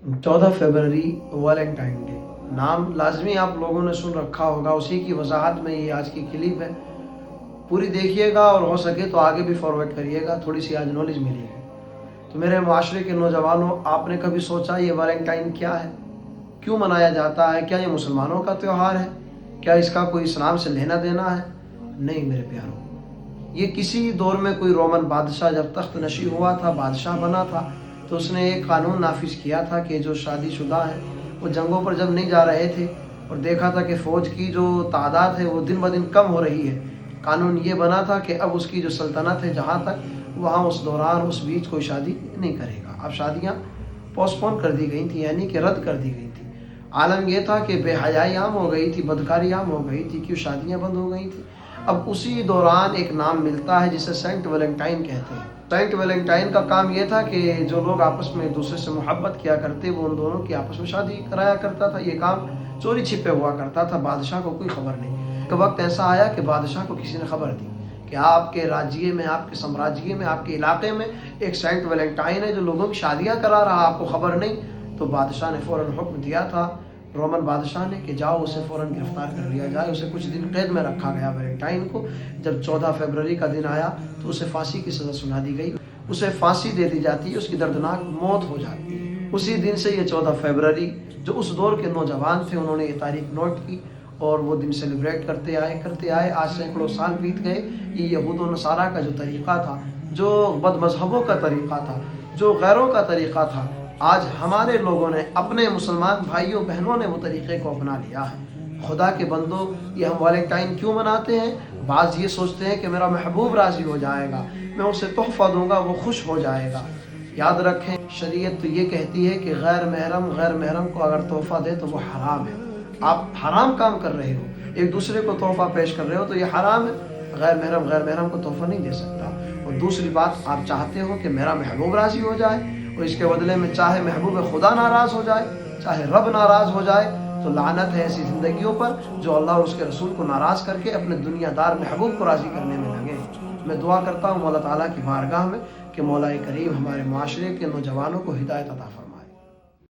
14 फरवरी Valentine day, नाम लाजमी आप लोगों ने सुन रखा होगा। उसी की वजाहत में ये आज की क्लिप है, पूरी देखिएगा और हो सके तो आगे भी फॉरवर्ड करिएगा, थोड़ी सी आज नॉलेज मिलेगी। तो मेरे माशरे के नौजवानों, आपने कभी सोचा ये वैलेंटाइन क्या है, क्यों मनाया जाता है? क्या ये मुसलमानों का त्यौहार है? क्या इसका कोई इस्लाम से लेना देना है? नहीं मेरे प्यारों, ये किसी दौर में कोई रोमन बादशाह जब तख्त नशी हुआ था, बादशाह बना था, तो उसने एक कानून नाफिज किया था कि जो शादीशुदा है वो जंगों पर जब नहीं जा रहे थे और देखा था कि फ़ौज की जो तादाद है वो दिन ब दिन कम हो रही है, कानून ये बना था कि अब उसकी जो सल्तनत है जहाँ तक, वहाँ उस दौरान उस बीच कोई शादी नहीं करेगा। अब शादियाँ पोस्टपोन कर दी गई थी, यानी कि रद्द कर दी गई थी। आलम यह था कि बेहयाई आम हो गई थी, बदकारी आम हो गई थी, क्यों शादियाँ बंद हो गई थी। अब उसी दौरान एक नाम मिलता है जिसे सेंट वैलेंटाइन कहते हैं। सेंट वैलेंटाइन का काम यह था कि जो लोग आपस में एक दूसरे से मोहब्बत किया करते, वो उन दोनों की आपस में शादी कराया करता था। ये काम चोरी छिपे हुआ करता था, बादशाह को कोई खबर नहीं। एक वक्त ऐसा आया कि बादशाह को किसी ने खबर दी कि आपके राज्य में, आपके साम्राज्य में, आपके इलाके में एक सेंट वैलेंटाइन है जो लोगों की शादियाँ करा रहा, आपको खबर नहीं। तो बादशाह ने फ़ौरन हुक्म दिया था, रोमन बादशाह ने, कि जाओ उसे फ़ौरन गिरफ्तार कर लिया जाए। उसे कुछ दिन कैद में रखा गया वैलेंटाइन को। जब 14 फरवरी का दिन आया तो उसे फांसी की सज़ा सुना दी गई, उसे फांसी दे दी जाती है, उसकी दर्दनाक मौत हो जाती है। उसी दिन से ये 14 फरवरी, जो उस दौर के नौजवान थे उन्होंने ये तारीख नोट की और वो दिन सेलिब्रेट करते आए। आज सैकड़ों साल बीत गए। ये यहूद व नसारा का जो तरीक़ा था, जो बदमज़हबों का तरीक़ा था, जो गैरों का तरीक़ा था, आज हमारे लोगों ने, अपने मुसलमान भाइयों बहनों ने वो तरीक़े को अपना लिया है। खुदा के बंदो, ये हम वैलेंटाइन क्यों मनाते हैं? बाज़ ये सोचते हैं कि मेरा महबूब राज़ी हो जाएगा, मैं उसे तोहफ़ा दूंगा, वो खुश हो जाएगा। याद रखें, शरीयत तो ये कहती है कि गैर महरम को अगर तोहफ़ा दे तो वो हराम है। आप हराम काम कर रहे हो, एक दूसरे को तोहफ़ा पेश कर रहे हो, तो ये हराम है। गैर महरम को तोहफ़ा नहीं दे सकता। और दूसरी बात, आप चाहते हो कि मेरा महबूब राज़ी हो जाए और इसके बदले में चाहे महबूब खुदा नाराज़ हो जाए, चाहे रब नाराज़ हो जाए, तो लानत है ऐसी ज़िंदगियों पर जो अल्लाह और उसके रसूल को नाराज़ करके अपने दुनियादार महबूब को राज़ी करने में लगे। मैं दुआ करता हूँ मौला ताला की बारगाह में कि मौला करीम हमारे माशरे के नौजवानों को हिदायत अता फरमाए।